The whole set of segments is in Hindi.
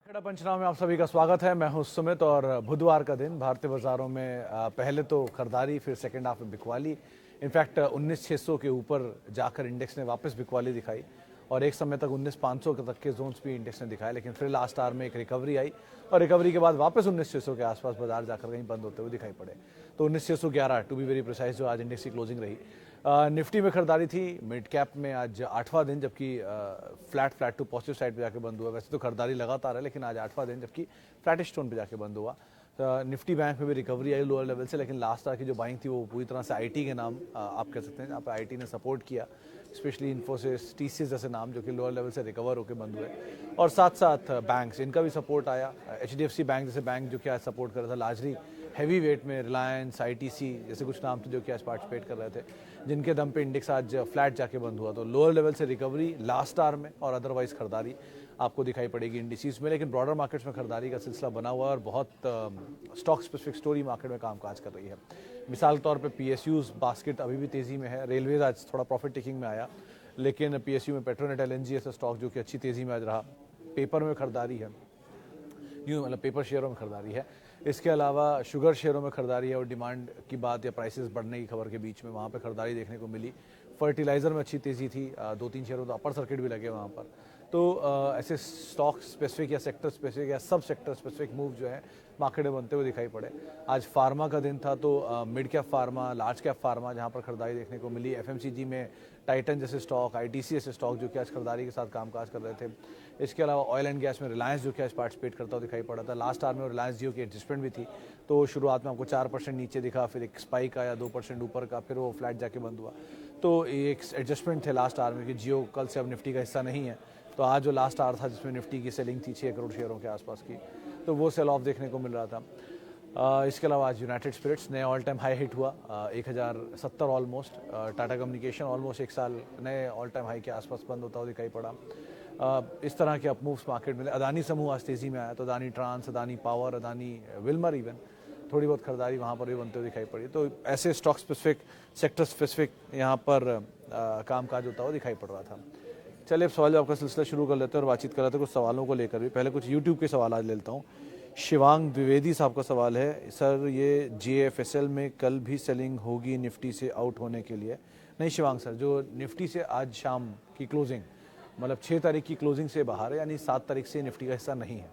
खड़ा पंचनामे में आप सभी का स्वागत है। मैं हूं सुमित और बुधवार का दिन भारतीय बाजारों में पहले तो खरीदारी, फिर सेकंड हाफ में बिकवाली। इनफैक्ट 19,600 के ऊपर जाकर इंडेक्स ने वापस बिकवाली दिखाई और एक समय तक 19,500 तक के जोन्स भी इंडेक्स ने दिखाए, लेकिन फिर लास्ट आवर में एक रिकवरी आई और रिकवरी के बाद वापस 19,600 के आसपास बाजार जाकर कहीं बंद होते हुए दिखाई पड़े। तो 19,611 टू बी वेरी प्रिसाइज जो आज इंडेक्स की क्लोजिंग रही। निफ्टी में खरीदारी थी मिड कैप में आज 8वां दिन, जबकि फ्लैट टू पॉजिटिव साइड पे जाके बंद हुआ। वैसे तो खरीदारी लगातार है, लेकिन आज 8वां दिन जबकि फ्लैटिश टोन पे जाके बंद हुआ। निफ्टी बैंक में भी रिकवरी आई लोअर लेवल से, लेकिन लास्ट आवर की जो बाइंग थी वो पूरी तरह से आईटी के नाम आप कह सकते हैं, जहाँ पर आईटी ने सपोर्ट किया, स्पेशली इन्फोसिस, टीसीएस जैसे नाम जो कि लोअर लेवल से रिकवर होकर बंद हुए। और साथ साथ बैंक्स, इनका भी सपोर्ट आया। एचडीएफसी बैंक जैसे बैंक जो कि आज सपोर्ट कर रहा था, लार्जली हैवी वेट में रिलायंस, आईटीसी जैसे कुछ नाम थे जो कि आज पार्टिसिपेट कर रहे थे, जिनके दम पे इंडेक्स आज फ्लैट जाके बंद हुआ। तो लोअर लेवल से रिकवरी लास्ट आवर में और अदरवाइज खरीदारी आपको दिखाई पड़ेगी इंडिसेस में, लेकिन ब्रॉडर मार्केट्स में खरीदारी का सिलसिला बना हुआ है और बहुत स्टॉक स्पेसिफिक स्टोरी मार्केट में कामकाज कर रही है। मिसाल के तौर पे पीएसयूज बास्केट अभी भी तेज़ी में है। रेलवेज आज थोड़ा प्रॉफिट टेकिंग में आया, लेकिन पीएसयू में पेट्रोनेट, एलएनजी ऐसा स्टॉक जो कि अच्छी तेज़ी में आज रहा। पेपर में खरीदारी है, यूँ मतलब पेपर शेयरों में खरीदारी है। इसके अलावा शुगर शेयरों में खरीदारी है और डिमांड की बात या प्राइसेस बढ़ने की खबर के बीच में वहाँ पे खरीदारी देखने को मिली। फर्टिलाइज़र में अच्छी तेज़ी थी, 2-3 शेयरों तो अपर सर्किट भी लगे वहाँ पर। तो ऐसे स्टॉक स्पेसिफिक या सेक्टर स्पेसिफिक या सब सेक्टर स्पेसिफिक मूव जो है मार्केट में बनते हुए दिखाई पड़े। आज फार्मा का दिन था, तो mid cap pharma, large cap pharma जहाँ पर खरीदारी देखने को मिली। एफएमसीजी में टाइटन जैसे स्टॉक, आईटीसी जैसे स्टॉक जो कि आज खरीदारी के साथ कामकाज कर रहे थे। इसके अलावा ऑयल एंड गैस में रिलायंस जो कि आज पार्टिसिपेट करता हुआ दिखाई पड़ा था। लास्ट आवर में रिलायंस जियो की एडजस्टमेंट भी थी, तो शुरुआत में आपको 4% नीचे दिखा, फिर एक स्पाइक आया 2% ऊपर का, फिर वो फ्लैट जाके बंद हुआ। तो एक एडजस्टमेंट थे लास्ट आवर में कि जियो कल से अब निफ्टी का हिस्सा नहीं है। तो आज जो लास्ट आवर था जिसमें निफ्टी की सेलिंग थी 6 करोड़ शेयरों के आसपास की, तो वो सेल ऑफ देखने को मिल रहा था। इसके अलावा आज यूनाइटेड स्पिरिट्स नए ऑल टाइम हाई हिट हुआ, 1070 ऑलमोस्ट। टाटा कम्युनिकेशन ऑलमोस्ट एक साल नए ऑल टाइम हाई के आसपास बंद होता हुआ दिखाई पड़ा। इस तरह के अपमूव्स मार्केट में। अदानी समूह आज तेज़ी में आया, तो Adani Trans, Adani Power, Adani Wilmar even थोड़ी बहुत खरीदारी वहाँ पर भी बनते हुए दिखाई पड़ी। तो ऐसे स्टॉक स्पेसिफिक, सेक्टर स्पेसिफिक यहाँ पर कामकाज होता हुआ दिखाई पड़ रहा था। चलिए अब सवाल जवाब का सिलसिला शुरू कर लेते हैं और बातचीत कर लेते हैं कुछ सवालों को लेकर भी। पहले कुछ यूट्यूब के सवाल आज लेता हूँ। शिवांग द्विवेदी साहब का सवाल है, सर ये जेएफएसएल में कल भी सेलिंग होगी निफ्टी से आउट होने के लिए? नहीं शिवांग सर, जो निफ्टी से आज शाम की क्लोजिंग मतलब 6 तारीख की क्लोजिंग से बाहर है, यानी 7 तारीख से निफ्टी का हिस्सा नहीं है।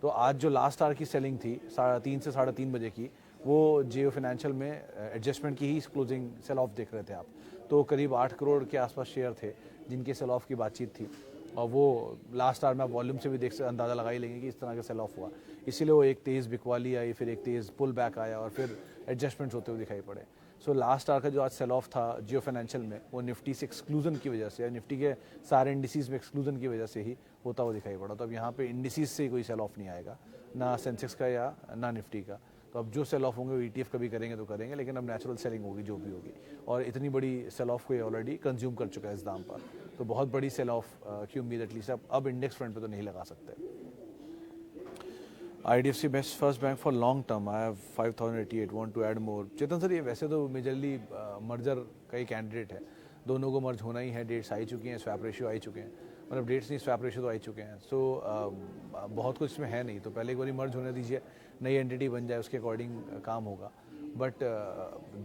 तो आज जो लास्ट आवर की सेलिंग थी 3:30 से 3:30 बजे की, वो जियो फाइनेंशियल में एडजस्टमेंट की ही क्लोजिंग सेल ऑफ देख रहे थे आप। तो करीब 8 करोड़ के आसपास शेयर थे जिनके सेल ऑफ की बातचीत थी, और वो लास्ट आवर में आप वॉल्यूम से भी देख सकते, अंदाज़ा लगा ही लेंगे कि इस तरह का सेल ऑफ हुआ। इसीलिए वो एक तेज़ बिकवाली आई, फिर एक तेज़ पुल बैक आया और फिर एडजस्टमेंट्स होते हुए दिखाई पड़े। सो लास्ट आवर का जो आज सेल ऑफ था जियो फाइनेंशियल में, वो निफ्टी से एक्सक्लूजन की वजह से या निफ्टी के सारे इंडिसीज में एक्सक्लूजन की वजह से ही होता हुआ दिखाई पड़ा। तो अब यहाँ पे इंडिसीज से कोई सेल ऑफ नहीं आएगा, ना सेंसेक्स का या ना निफ्टी का। तो अब जो सेल ऑफ होंगे वो ईटीएफ कभी करेंगे तो करेंगे, लेकिन अब नेचुरल सेलिंग होगी जो भी होगी। और इतनी बड़ी सेल ऑफ को ये ऑलरेडी कंज्यूम कर चुका है इस दाम पर, तो बहुत बड़ी सेल ऑफ की उम्मीद एटलीस्ट अब इंडेक्स फ्रंट पे तो नहीं लगा सकते। IDFC best First Bank for long term, I have 5088, want to add more. Chetan sir, ये वैसे तो मेजरली मर्जर का ही कैंडिडेट है, दोनों को मर्ज होना ही है। डेट्स आई चुकी हैं, स्वैप रेशियो आई चुके हैं, मतलब डेट्स नहीं स्वैप रेशियो तो आई चुके हैं। सो बहुत कुछ इसमें है नहीं, तो पहले एक बार मर्ज होने दीजिए, नई एंटिटी बन जाए, उसके अकॉर्डिंग काम होगा। बट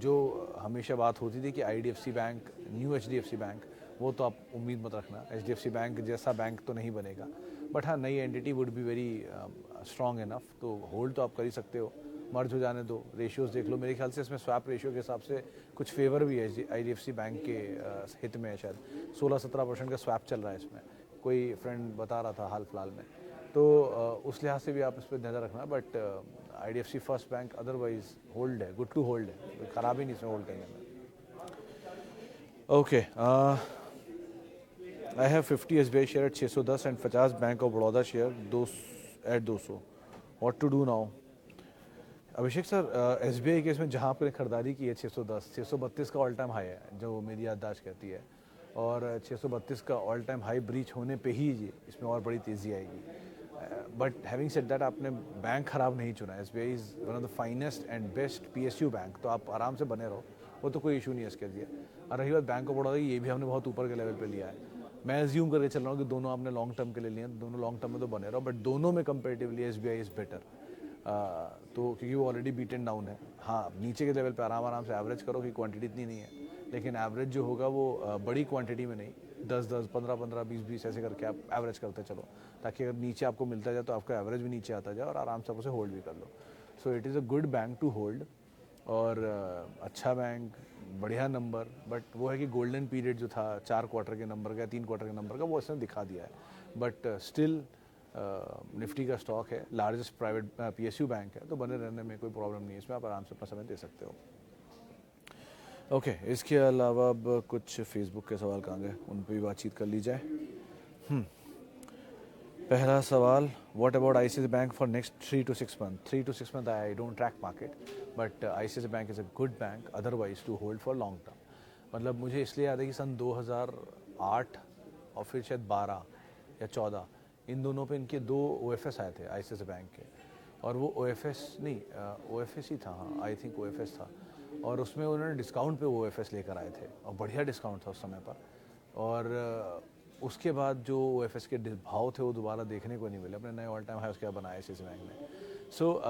जो हमेशा बात होती थी कि IDFC bank new HDFC bank, वो तो आप उम्मीद मत रखना। HDFC बैंक जैसा बैंक तो नहीं बनेगा, बट हाँ नई entity would be very strong enough, तो होल्ड तो आप कर ही सकते हो। मर्ज हो जाने दो, रेशियोज देख लो। मेरे ख्याल से इसमें स्वैप रेशियो के हिसाब से कुछ फेवर भी है IDFC बैंक के हित में है, शायद 16-17% का स्वैप चल रहा है इसमें, कोई फ्रेंड बता रहा था हाल फिलहाल में। तो उस लिहाज से भी आप इस पर नज़र रखना। But IDFC first bank otherwise hold है, गुड टू होल्ड है, खराब ही नहीं इसमें होल्ड करने में। Okay, I have 50 SBI share at 610 and 50 Bank of Baroda share at 200. What to do now? Abhishek sir, SBI के इसमें जहाँ आपने खरीदारी की है 610, 632 का ऑल टाइम हाई है जो मेरी याददाश्त कहती है, और 632 का ऑल टाइम हाई ब्रीच होने पे ही इसमें और बड़ी तेज़ी आएगी। बट हैविंग सेड दैट, आपने बैंक खराब नहीं चुना। SBI is one of the finest and best PSU bank, तो आप आराम से बने रहो, वो तो कोई इशू नहीं है इसके लिए। और रही बात बैंक ऑफ बड़ौदा, ये भी हमने बहुत ऊपर के लेवल पे लिया है। मैं एज्यूम करके चल रहा हूँ कि दोनों आपने लॉन्ग टर्म के लिए लिए हैं, दोनों लॉन्ग टर्म में तो बने रहो, बट दोनों में कंपेरेटिवली SBI इज़ बेटर। तो क्योंकि वो ऑलरेडी बीटन डाउन है। हाँ, नीचे के लेवल पे आराम आराम से एवरेज करो कि क्वांटिटी इतनी नहीं है, लेकिन एवरेज जो होगा वो बड़ी क्वांटिटी में नहीं, 10-10, 15-15, 20-20 ऐसे करके आप एवरेज करते चलो, ताकि अगर नीचे आपको मिलता जाए तो आपका एवरेज भी नीचे आता जाए और आराम से आप उसे होल्ड भी कर लो। So it is a good bank to hold, और अच्छा बैंक, बढ़िया नंबर, बट वो है कि गोल्डन पीरियड जो था 4 क्वार्टर के नंबर का, 3 क्वार्टर के नंबर का, वो इसने दिखा दिया है। बट स्टिल निफ्टी का स्टॉक है, लार्जेस्ट प्राइवेट PSU बैंक है, तो बने रहने में कोई प्रॉब्लम नहीं है, इसमें आप आराम से अपना समय दे सकते हो। ओके, इसके अलावा अब कुछ फेसबुक के सवाल कहाँ गए, उन पर भी बातचीत कर ली जाए। पहला सवाल, what about ICICI bank for next 3 to 6 months? 3 to 6 months I don't track market, but ICICI bank is a good bank otherwise to hold for long term. मतलब मुझे इसलिए याद है कि सन 2008 और फिर शायद 12 या 14, इन दोनों पे इनके 2 OFS आए थे ICICI बैंक के, और वो OFS नहीं, OFS ही था, हाँ आई थिंक OFS था, और उसमें उन्होंने डिस्काउंट पे OFS लेकर आए थे और बढ़िया डिस्काउंट था उस समय पर। और उसके बाद जो OFS के भाव थे वो दोबारा देखने को नहीं मिले, अपने नए ऑल टाइम हाई उसके बाद बनाया ICICI बैंक ने। सो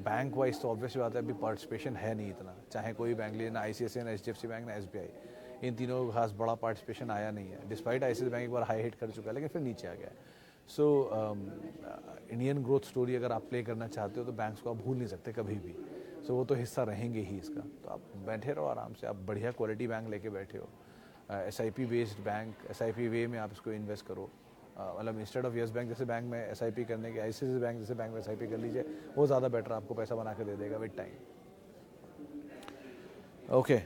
बैंक वाइज तो ऑब्वियस बात है, अभी पार्टिसिपेशन है नहीं इतना, चाहे कोई बैंक लिए, ना ICICI, ना HDFC बैंक, ना SBI, इन तीनों का खास बड़ा पार्टिसिपेशन आया नहीं है, डिस्पाइट ICICI बैंक एक बार हाई हिट कर चुका है लेकिन फिर नीचे आ गया है। सो इंडियन ग्रोथ स्टोरी अगर आप प्ले करना चाहते हो तो बैंक्स को आप भूल नहीं सकते कभी भी, सो वो तो हिस्सा रहेंगे ही इसका, तो आप बैठे रहो आराम से, आप बढ़िया क्वालिटी बैंक लेके बैठे हो, SIP बेस्ड बैंक, SIP वे में आप इसको इन्वेस्ट करो, मतलब इंस्टेड ऑफ यस बैंक जैसे बैंक में SIP करने के ICICI बैंक जैसे बैंक में SIP कर लीजिए, वो ज़्यादा बेटर आपको पैसा बना के दे देगा with time. Okay,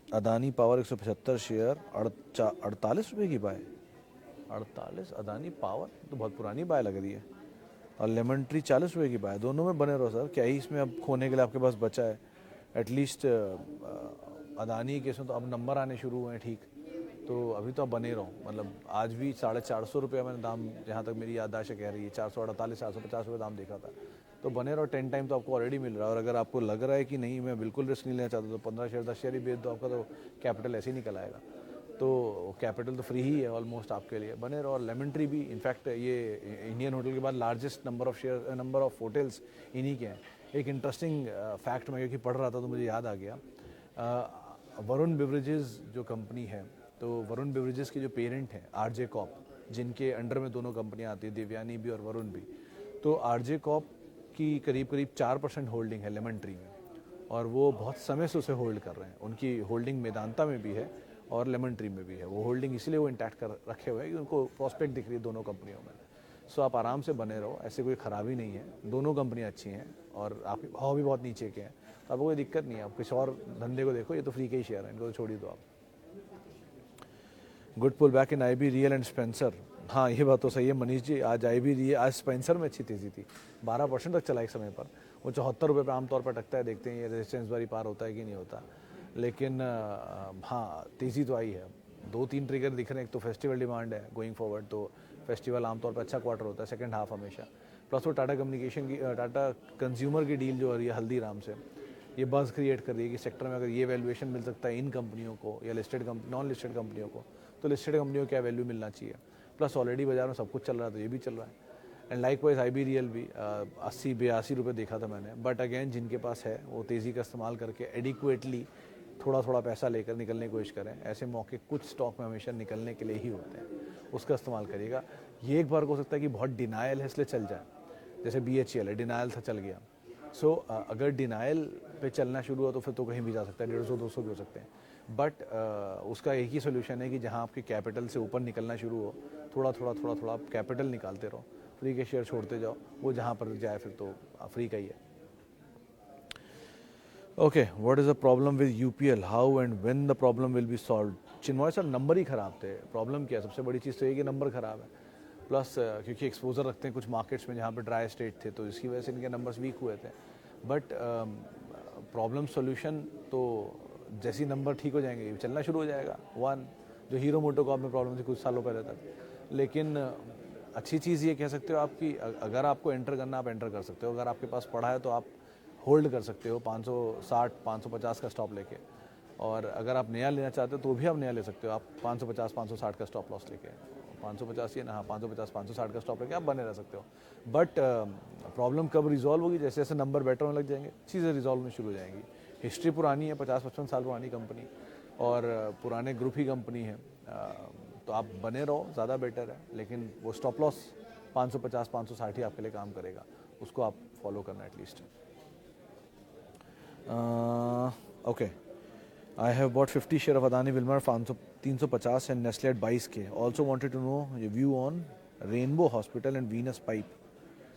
Adani power 175 share 48 रुपये की बाय, 48 अदानी पावर तो बहुत पुरानी बाय लग रही है, और लेमन ट्री 40 रुपये की बाय, दोनों में बने रहो सर, क्या ही इसमें अब खोने के लिए आपके पास बचा है। एटलीस्ट अदानी के इसमें तो अब नंबर आने शुरू हुए हैं, ठीक, तो अभी तो आप बने रहो, मतलब आज भी 450 रुपये मैंने दाम, जहाँ तक मेरी याददाश्त कह रही है 448 450 रुपये दाम देखा था, तो बने रहो, 10 टाइम तो आपको ऑलरेडी मिल रहा है। और अगर आपको लग रहा है कि नहीं मैं बिल्कुल रिस्क नहीं लेना चाहता तो 15 शेयर 10 शेयर ही बेच दो, आपका तो कैपिटल ऐसे ही निकल आएगा, तो कैपिटल तो फ्री ही है ऑलमोस्ट आपके लिए, बने रहो। और लेमन ट्री भी, इनफैक्ट ये इंडियन होटल के बाद लार्जेस्ट नंबर ऑफ होटल्स इन्हीं के हैं। एक इंटरेस्टिंग फैक्ट मैं क्योंकि पढ़ रहा था तो मुझे याद आ गया, वरुण बेवरेजेस जो कंपनी है, तो वरुण बेवरेजेस के जो पेरेंट हैं RJ कॉर्प, जिनके अंडर में दोनों कंपनियां आती हैं, देवयानी भी और वरुण भी, तो RJ कॉर्प की करीब 4% होल्डिंग है लेमन ट्री में, और वो बहुत समय से उसे होल्ड कर रहे हैं, उनकी होल्डिंग मेदांता में भी है और लेमन ट्री में भी है, वो होल्डिंग इसलिए वो इंटैक्ट कर रखे हुए हैं कि उनको प्रॉस्पेक्ट दिख रही है दोनों कंपनियों में। सो आप आराम से बने रहो, ऐसे कोई ख़राबी नहीं है, दोनों कंपनियां अच्छी हैं और आपके भाव भी बहुत नीचे के हैं, तो आपको कोई दिक्कत नहीं है, आप किसी और धंधे को देखो, ये तो फ्री के ही शेयर है, इनको तो छोड़ ही दो आप। Good pull back in IB real and Spencer, हाँ ये बात तो सही है मनीष जी, आज IB रियल, आज स्पेंसर में अच्छी तेज़ी थी, 12% तक चला एक समय पर, वो 74 रुपये पर आमतौर पर टकता है, देखते हैं ये रेजिस्टेंस बारी पार होता है कि नहीं होता, लेकिन हाँ तेज़ी तो आई है, 2-3 ट्रिगर दिख रहे हैं, एक तो फेस्टिवल डिमांड है गोइंग फॉरवर्ड, तो फेस्टिवल आमतौर पर अच्छा क्वार्टर होता है, सेकंड हाफ हमेशा, प्लस वो टाटा कम्युनिकेशन की, टाटा कंज्यूमर की डील जो हो रही है हल्दीराम से, ये बज़ क्रिएट कर रही है कि सेक्टर में अगर ये वैल्यूएशन मिल सकता है इन कंपनियों को या लिस्टेड नॉन लिस्टेड कंपनियों को, तो लिस्टेड कंपनियों को क्या वैल्यू मिलना चाहिए, प्लस ऑलरेडी बाजार में सब कुछ चल रहा है तो ये भी चल रहा है। And like wise IB real भी 80-82 रुपये देखा था मैंने, बट अगेन जिनके पास है वो तेज़ी का इस्तेमाल करके एडिक्वेटली थोड़ा पैसा लेकर निकलने की कोशिश करें, ऐसे मौके कुछ स्टॉक में हमेशा निकलने के लिए ही होते हैं, उसका इस्तेमाल करिएगा। ये एक बार हो सकता है कि बहुत डिनाइल है इसलिए चल जाए, जैसे BHEL है, डिनाइल था चल गया, सो अगर डिनाइल पे चलना शुरू हो तो फिर तो कहीं भी जा सकता है, 150-200 भी हो सकते हैं, बट उसका एक ही सोल्यूशन है कि जहाँ आपके कैपिटल से ऊपर निकलना शुरू हो, थोड़ा आप कैपिटल निकालते रहो, फ्री के शेयर छोड़ते जाओ, वो जहाँ पर जाए फिर तो फ्री का ही है। Okay, what is the problem with UPL, how and when the problem will be solve? Chinmay sir, number ही ख़राब थे, प्रॉब्लम क्या है, सबसे बड़ी चीज़ तो ये कि नंबर ख़राब है, प्लस क्योंकि एक्सपोजर रखते हैं कुछ मार्केट्स में जहाँ पे ड्राई स्टेट थे, तो इसकी वजह से इनके नंबर्स वीक हुए थे, बट प्रॉब्लम सोल्यूशन तो जैसी नंबर ठीक हो जाएंगे चलना शुरू हो जाएगा। वन जो हीरो मोटोकॉर्प में प्रॉब्लम थी कुछ सालों पहले तक, लेकिन अच्छी चीज़ ये कह सकते हो आपकी, अगर आपको एंटर करना आप एंटर कर सकते हो, अगर आपके पास पड़ा है तो आप होल्ड कर सकते हो 560 550 का स्टॉप लेके, और अगर आप नया लेना चाहते हो तो भी आप नया ले सकते हो। आप 550 560 का स्टॉप लॉस लेके 550 ही ना, हाँ 550 560 का स्टॉप लेके आप बने रह सकते हो। बट प्रॉब्लम कब रिजॉल्व होगी? जैसे जैसे नंबर बेटर होने लग जाएंगे, चीज़ें रिजॉल्व होनी शुरू हो जाएंगी। हिस्ट्री पुरानी है, 50-55 साल पुरानी कंपनी और पुराने ग्रुप ही कंपनी है, तो आप बने रहो, ज़्यादा बेटर है। लेकिन वो स्टॉप लॉस 550 560 ही आपके लिए काम करेगा, उसको आप फॉलो करना at least. Okay, I have bought 50 share of Adani Wilmar 350 and Nestle at 22K. Also wanted to know your view on Rainbow Hospital and Venus Pipe.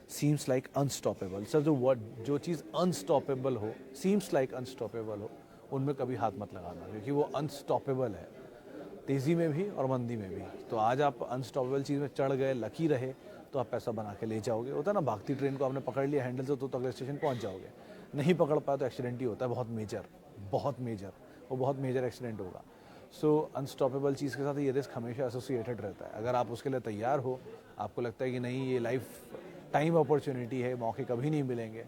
Seems like unstoppable. Sir जो चीज़ unstoppable हो, seems like unstoppable हो, उनमें कभी हाथ मत लगाना, क्योंकि वो unstoppable है, तेज़ी में भी और मंदी में भी। तो आज आप अनस्टॉपेबल चीज़ में चढ़ गए, लकी रहे, तो आप पैसा बना के ले जाओगे। होता है ना, भागती ट्रेन को आपने पकड़ लिया हैंडल से तो अगले स्टेशन पहुंच जाओगे। नहीं पकड़ पाया तो एक्सीडेंट ही होता है, बहुत मेजर, वो बहुत मेजर एक्सीडेंट होगा। सो अनस्टॉपेबल चीज़ के साथ ये रिस्क हमेशा एसोसिएटेड रहता है। अगर आप उसके लिए तैयार हो, आपको लगता है कि नहीं ये लाइफ टाइम अपॉर्चुनिटी है, मौके कभी नहीं मिलेंगे,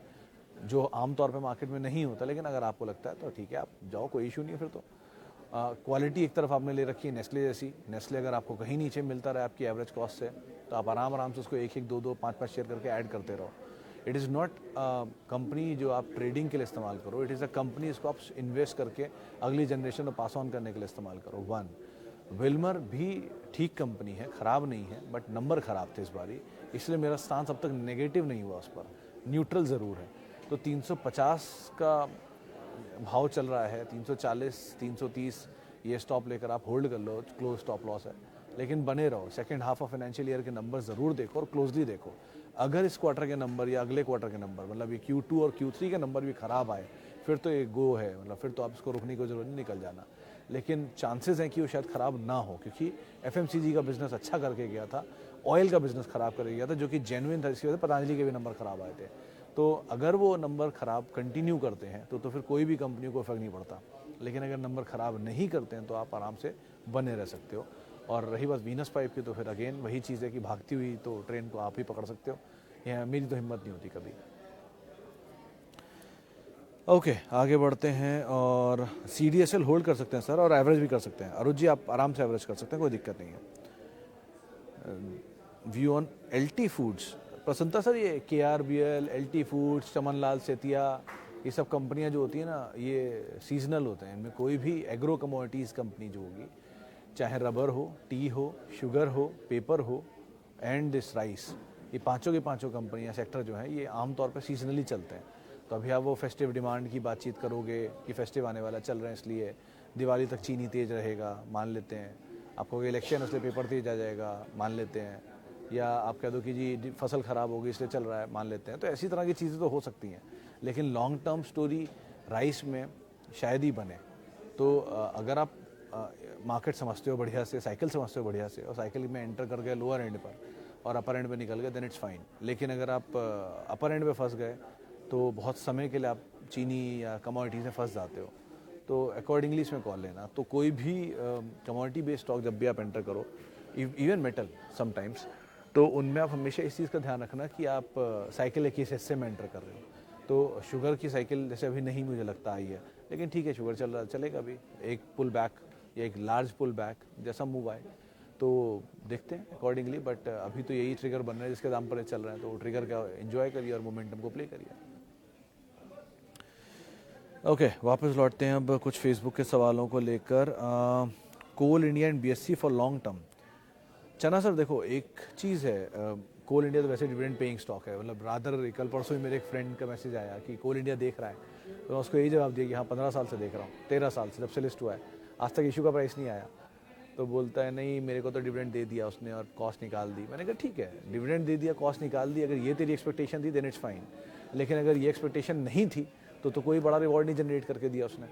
जो आमतौर पे मार्केट में नहीं होता, लेकिन अगर आपको लगता है तो ठीक है, आप जाओ, कोई इशू नहीं है। फिर तो क्वालिटी एक तरफ आपने ले रखी है नेस्ले जैसी। नेस्ले अगर आपको कहीं नीचे मिलता रहे आपकी एवरेज कॉस्ट से, तो आप आराम से उसको 1-1, 2-2, 5-5 शेयर करके ऐड करते रहो। इट इज़ नॉट कंपनी जो आप ट्रेडिंग के लिए इस्तेमाल करो, इट इज़ अ कंपनी इसको आप इन्वेस्ट करके अगली जनरेशन में पास ऑन करने के लिए इस्तेमाल करो। वन विल्मर भी ठीक कंपनी है, ख़राब नहीं है, बट नंबर ख़राब थे इस बारी, इसलिए मेरा स्टांस अब तक नेगेटिव नहीं हुआ उस पर, न्यूट्रल ज़रूर है। तो 350 का भाव चल रहा है, 340 330 ये स्टॉप लेकर आप होल्ड कर लो, क्लोज स्टॉप लॉस है, लेकिन बने रहो। Second half of financial year के नंबर ज़रूर देखो और क्लोजली देखो। अगर इस क्वार्टर के नंबर या अगले क्वार्टर के नंबर, मतलब ये Q2 और Q3 के नंबर भी ख़राब आए, फिर तो ये गो है, मतलब फिर तो आप इसको रुकने की जरूरत नहीं, निकल जाना। लेकिन चांसेस हैं कि वो शायद ख़राब ना हो, क्योंकि FMCG का बिजनेस अच्छा करके गया था, ऑयल का बिजनेस ख़राब करके गया था, जो कि जेन्युइन था, इसकी वजह से पतंजलि के भी नंबर ख़राब आए थे। तो अगर वो नंबर ख़राब कंटिन्यू करते हैं तो फिर कोई भी कंपनी को फ़र्क नहीं पड़ता। लेकिन अगर नंबर ख़राब नहीं करते हैं तो आप आराम से बने रह सकते हो। और रही बात वीनस पाइप की, तो फिर अगेन वही चीज़ है कि भागती हुई तो ट्रेन को आप ही पकड़ सकते हो, यह मेरी तो हिम्मत नहीं होती कभी। ओके, आगे बढ़ते हैं। और CDSL होल्ड कर सकते हैं सर, और एवरेज भी कर सकते हैं। अरुण जी आप आराम से एवरेज कर सकते हैं, कोई दिक्कत नहीं है। व्यू ऑन LT फूड्स, प्रसन्नता सर, ये KRBL, LT foods, Chamanlal Setia, ये सब कंपनियां जो होती हैं ना, ये सीजनल होते हैं। इनमें कोई भी एग्रो कमोडिटीज़ कंपनी जो होगी, चाहे रबर हो, टी हो, शुगर हो, पेपर हो एंड दिस राइस, ये पांचों की पांचों कंपनियां, सेक्टर जो है, ये आमतौर पर सीजनली चलते हैं। तो अभी आप वो फेस्टिव डिमांड की बातचीत करोगे कि फेस्टिव आने वाला चल रहे हैं इसलिए दिवाली तक चीनी तेज रहेगा, मान लेते हैं। आपको इलेक्शन इसलिए पेपर तेज आ जाएगा, मान लेते हैं। या आप कह दो कि जी फसल ख़राब होगी इसलिए चल रहा है, मान लेते हैं। तो ऐसी तरह की चीज़ें तो हो सकती हैं, लेकिन लॉन्ग टर्म स्टोरी राइस में शायद ही बने। तो अगर आप मार्केट समझते हो बढ़िया से, साइकिल समझते हो बढ़िया से, और साइकिल में एंटर कर गए लोअर एंड पर और अपर एंड पे निकल गए, देन इट्स फाइन। लेकिन अगर आप अपर एंड पे फंस गए तो बहुत समय के लिए आप चीनी या कमोडिटीज़ में फंस जाते हो। तो अकॉर्डिंगली इसमें कॉल लेना। तो कोई भी कमोडिटी बेस्ड स्टॉक जब भी आप एंटर करो, इवन मेटल समटाइम्स, तो उनमें आप हमेशा इस चीज़ का ध्यान रखना कि आप साइकिल एक इस हिस्से में एंटर कर रहे हो। तो शुगर की साइकिल जैसे अभी नहीं मुझे लगता आई है, लेकिन ठीक है, शुगर चल रहा चलेगा अभी, एक पुल बैक या एक लार्ज पुल बैक जैसा मूव आए तो देखते हैं अकॉर्डिंगली। बट अभी तो यही ट्रिगर बन रहा है जिसके दाम पर चल रहे हैं, तो ट्रिगर का एंजॉय करिए और मोमेंटम को प्ले करिए। ओके, वापस लौटते हैं अब कुछ फेसबुक के सवालों को लेकर। Coal India and BSE for long term. चना सर देखो, एक चीज़ है, कोल इंडिया तो वैसे डिविडेंड पेइंग स्टॉक है, मतलब रादर कल परसों ही मेरे एक फ्रेंड का मैसेज आया कि कोल इंडिया देख रहा है, तो मैं उसको यही जवाब दिया कि हाँ 15 साल से देख रहा हूँ, 13 साल से जब से लिस्ट हुआ है, आज तक इशू का प्राइस नहीं आया। तो बोलता है नहीं मेरे को तो डिविडेंड दे दिया उसने और कॉस्ट निकाल दी। मैंने कहा ठीक है, डिविडेंड दे दिया, कॉस्ट निकाल दी, अगर ये तेरी एक्सपेक्टेशन थी देन इट्स फाइन। लेकिन अगर ये एक्सपेक्टेशन नहीं थी तो कोई बड़ा रिवॉर्ड नहीं जनरेट करके दिया उसने।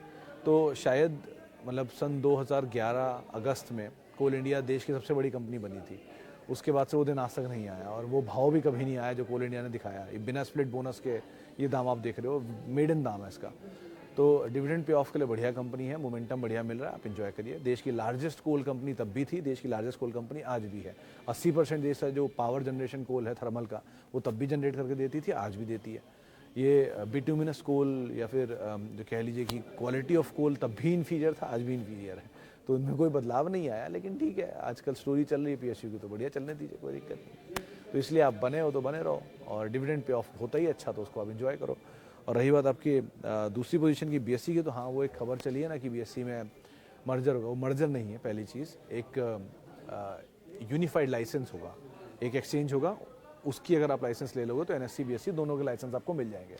तो शायद मतलब सन 2011 अगस्त में कोल इंडिया देश की सबसे बड़ी कंपनी बनी थी, उसके बाद से वो दिन आज तक नहीं आया, और वो भाव भी कभी नहीं आया जो कोल इंडिया ने दिखाया। ये बिना स्प्लिट बोनस के ये दाम आप देख रहे हो, मेडन दाम है इसका। तो डिविडेंड पे ऑफ के लिए बढ़िया कंपनी है, मोमेंटम बढ़िया मिल रहा है, आप एंजॉय करिए। देश की लार्जेस्ट कोल कंपनी तब भी थी, देश की लार्जेस्ट कोल कंपनी आज भी है। 80% देश का जो पावर जनरेशन कोल है थर्मल का, वो तब भी जनरेट करके देती थी, आज भी देती है। ये बिटुमिनस कोल या फिर जो कह लीजिए कि क्वालिटी ऑफ कोल तब भी इन्फीरियर था, आज भी इन्फीरियर है, तो उनमें कोई बदलाव नहीं आया। लेकिन ठीक है, आजकल स्टोरी चल रही है पीएसयू की, तो बढ़िया चलने दीजिए, कोई दिक्कत नहीं। तो इसलिए आप बने हो तो बने रहो, और डिविडेंड पे ऑफ होता ही अच्छा, तो उसको आप इन्जॉय करो। और रही बात आपकी दूसरी पोजीशन की बीएससी की, तो हाँ वो एक खबर चली है ना कि बीएससी में मर्जर होगा। वो मर्जर नहीं है, पहली चीज़ एक यूनिफाइड लाइसेंस होगा, एक एक्सचेंज होगा, उसकी अगर आप लाइसेंस ले लोगे तो एनएससी बीएससी दोनों के लाइसेंस आपको मिल जाएंगे।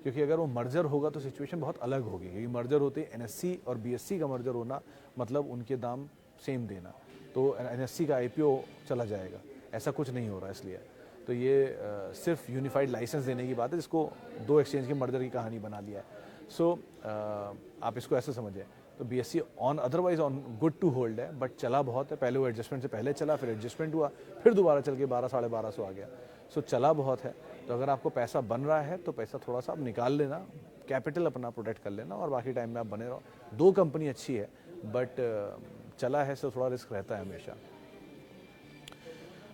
क्योंकि अगर वो मर्जर होगा तो सिचुएशन बहुत अलग होगी, क्योंकि मर्जर होते ही एनएससी और बीएससी का मर्जर होना मतलब उनके दाम सेम देना, तो एनएससी का आईपीओ चला जाएगा, ऐसा कुछ नहीं हो रहा। इसलिए तो ये सिर्फ यूनिफाइड लाइसेंस देने की बात है, जिसको दो एक्सचेंज के मर्जर की कहानी बना लिया है। सो आप इसको ऐसे समझें, तो BSC on otherwise on good to hold है, बट चला बहुत है। पहले वो एडजस्टमेंट से पहले चला, फिर एडजस्टमेंट हुआ, फिर दोबारा चल के 1200-1250 आ गया। सो चला बहुत है। तो अगर आपको पैसा बन रहा है तो पैसा थोड़ा सा आप निकाल लेना, कैपिटल अपना प्रोटेक्ट कर लेना, और बाकी टाइम में आप बने रहो। दो कंपनी अच्छी है, बट चला है तो थोड़ा रिस्क रहता है हमेशा।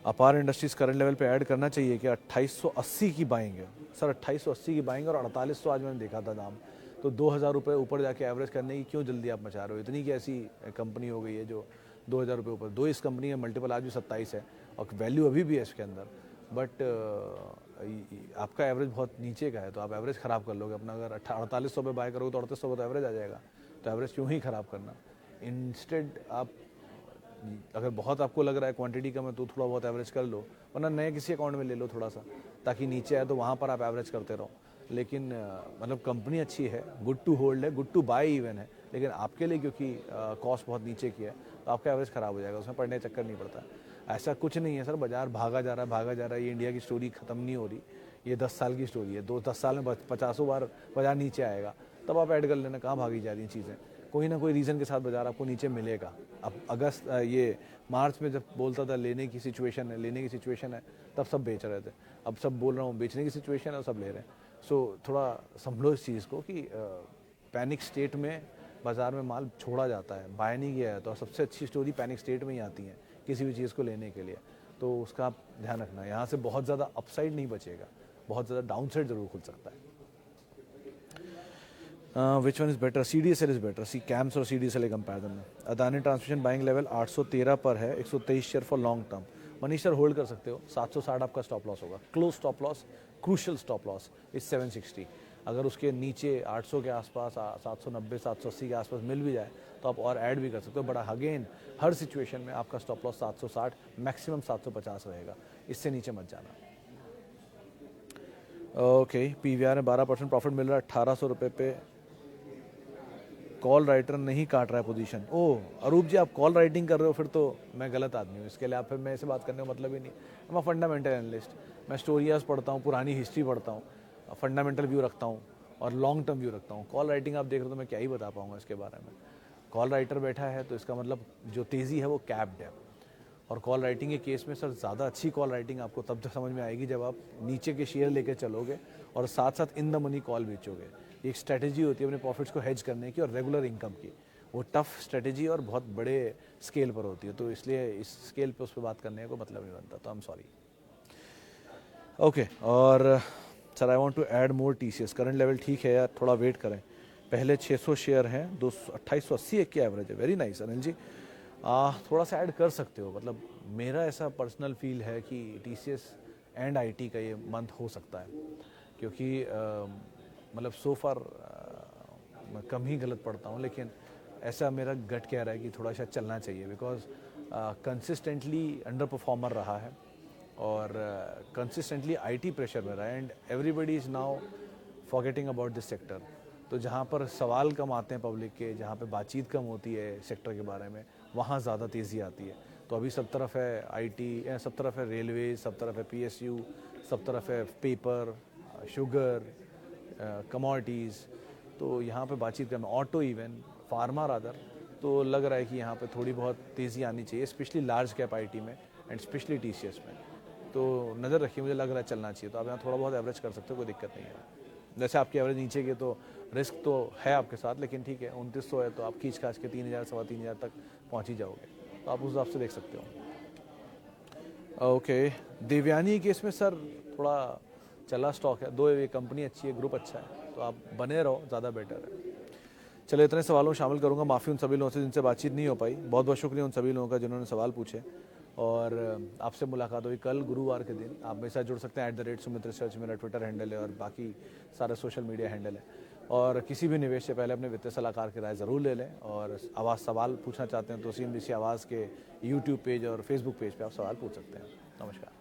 अपार इंडस्ट्रीज करंट लेवल पे ऐड करना चाहिए कि 2880 की बाइंग है सर, 2880 की बाइंग, और 4800 आज मैंने देखा था दाम। तो 2000 रुपये ऊपर जाके एवरेज करने की क्यों जल्दी आप मचा रहे हो? इतनी की ऐसी कंपनी हो गई है जो 2000 रुपये ऊपर। दो इस कंपनी का मल्टीपल आज भी 27 है, और वैल्यू अभी भी है इसके अंदर, बट आपका एवरेज बहुत नीचे का है, तो आप एवरेज ख़राब कर लोगे अपना। अगर 4800 पे बाय करोगे तो 3800 पे तो एवरेज आ जाएगा, तो एवरेज क्यों ही ख़राब करना। इंस्टेड आप अगर बहुत आपको लग रहा है क्वांटिटी कम है तो थोड़ा बहुत एवरेज कर लो, वरना नए किसी अकाउंट में ले लो थोड़ा सा, ताकि नीचे आए तो वहाँ पर आप एवरेज करते रहो। लेकिन मतलब कंपनी अच्छी है, गुड टू होल्ड है, गुड टू बाय इवन है, लेकिन आपके लिए क्योंकि कॉस्ट बहुत नीचे की है तो आपका एवरेज ख़राब हो जाएगा, उसमें पढ़ने चक्कर नहीं पड़ता। ऐसा कुछ नहीं है सर, बाजार भागा जा रहा है, ये इंडिया की स्टोरी ख़त्म नहीं हो रही, ये 10 साल की स्टोरी है। 10 साल में 50 बार बाजार नीचे आएगा, तब आप ऐड कर लेना, कहाँ भागी जा रही हैं चीज़ें। कोई ना कोई रीज़न के साथ बाजार आपको नीचे मिलेगा। अब अगस्त ये मार्च में जब बोलता था लेने की सिचुएशन है, तब सब बेच रहे थे। अब सब बोल रहा हूँ बेचने की सिचुएशन है और सब ले रहे हैं। सो थोड़ा संभलो इस चीज़ को कि पैनिक स्टेट में बाज़ार में माल छोड़ा जाता है, बाय नहीं किया है, तो सबसे अच्छी स्टोरी पैनिक स्टेट में ही आती है किसी भी चीज़ को लेने के लिए। तो उसका आप ध्यान रखना, यहाँ से बहुत ज़्यादा अपसाइड नहीं बचेगा, बहुत ज़्यादा डाउन साइड ज़रूर खुल सकता है। Which one is better? CDSL is better, see CAMS और CDSL कंपैरिजन में। अदानी ट्रांसमिशन बाइंग लेवल 813 पर है, 123 share for long term. Manish sir hold कर सकते हो, 760 आपका स्टॉप लॉस होगा, close stop loss, crucial stop loss is 760। अगर उसके नीचे 800 के आसपास, 790 780 के आसपास मिल भी जाए तो आप और ऐड भी कर सकते हो, बट अगेन हर सिचुएशन में आपका स्टॉप लॉस 760, मैक्सिमम 750 रहेगा, इससे नीचे मत जाना। ओके, PVR में 12% प्रॉफिट मिल रहा है, 1800 रुपये पे। कॉल राइटर नहीं काट रहा है पोजीशन। ओह अरूप जी, आप कॉल राइटिंग कर रहे हो, फिर तो मैं गलत आदमी हूँ, इसके लिए आप फिर मैं ऐसे बात करने का मतलब ही नहीं। मैं फंडामेंटल एनालिस्ट, मैं स्टोरीज पढ़ता हूँ, पुरानी हिस्ट्री पढ़ता हूँ, फंडामेंटल व्यू रखता हूँ और लॉन्ग टर्म व्यू रखता हूँ। कॉल राइटिंग आप देख रहे हो तो मैं क्या ही बता पाऊँगा इसके बारे में। कॉल राइटर बैठा है तो इसका मतलब जो तेज़ी है वो कैप्ड है। और कॉल राइटिंग के केस में सर ज़्यादा अच्छी कॉल राइटिंग आपको तब तक समझ में आएगी जब आप नीचे के शेयर लेके चलोगे और साथ साथ इन द मनी कॉल बेचोगे। एक स्ट्रेटेजी होती है अपने प्रॉफिट्स को हेज करने की और रेगुलर इनकम की, वो टफ स्ट्रेटेजी और बहुत बड़े स्केल पर होती है, तो इसलिए इस स्केल पे उस पर बात करने को मतलब नहीं बनता, तो आई एम सॉरी। ओके, और sir I want to add more TCS, current level ठीक है यार, थोड़ा वेट करें। पहले 600 शेयर हैं, 2880 की एवरेज है, वेरी नाइस अनिल जी। थोड़ा सा ऐड कर सकते हो, मतलब मेरा ऐसा पर्सनल फील है कि TCS एंड IT का ये मंथ हो सकता है, क्योंकि मतलब सो फार मैं कम ही गलत पढ़ता हूँ, लेकिन ऐसा मेरा गट कह रहा है कि थोड़ा सा चलना चाहिए, बिकॉज कंसिस्टेंटली अंडर परफॉर्मर रहा है और कंसिस्टेंटली IT प्रेशर में रहा है, and everybody is now forgetting about this sector. तो जहाँ पर सवाल कम आते हैं पब्लिक के, जहाँ पे बातचीत कम होती है सेक्टर के बारे में, वहाँ ज़्यादा तेज़ी आती है। तो अभी सब तरफ है IT, सब तरफ है रेलवे, सब तरफ है PSU, सब तरफ है पेपर, शुगर, कमोडिटीज़, तो यहाँ पे बातचीत करना, ऑटो इवन, फार्मा रादर, तो लग रहा है कि यहाँ पे थोड़ी बहुत तेज़ी आनी चाहिए, स्पेशली लार्ज कैप IT में एंड स्पेशली TCS में। तो नज़र रखिए, मुझे लग रहा है चलना चाहिए, तो आप यहाँ थोड़ा बहुत एवरेज कर सकते हो, कोई दिक्कत नहीं है। जैसे आपकी एवरेज नीचे की तो रिस्क तो है आपके साथ, लेकिन ठीक है 2900 है तो आप खींच खाच के 3000 3,500 तक पहुँच ही जाओगे, तो आप उस हिसाब से देख सकते हो। ओके, देवयानी केस में सर थोड़ा चला स्टॉक है, दो ये कंपनी अच्छी है, ग्रुप अच्छा है, तो आप बने रहो, ज़्यादा बेटर है। चलिए इतने सवालों में शामिल करूंगा, माफ़ी उन सभी लोगों से जिनसे बातचीत नहीं हो पाई। बहुत बहुत शुक्रिया उन सभी लोगों का जिन्होंने सवाल पूछे, और आपसे मुलाकात हुई कल गुरुवार के दिन। आप मेरे साथ जुड़ सकते हैं @सुमित रिसर्च मेरा ट्विटर हैंडल है, और बाकी सारे सोशल मीडिया हैंडल है। और किसी भी निवेश से पहले अपने वित्तीय सलाहकार की राय ज़रूर ले लें, और आवाज़ सवाल पूछना चाहते हैं तो CNBC आवाज़ के यूट्यूब पेज और फेसबुक पेज पर आप सवाल पूछ सकते हैं। नमस्कार।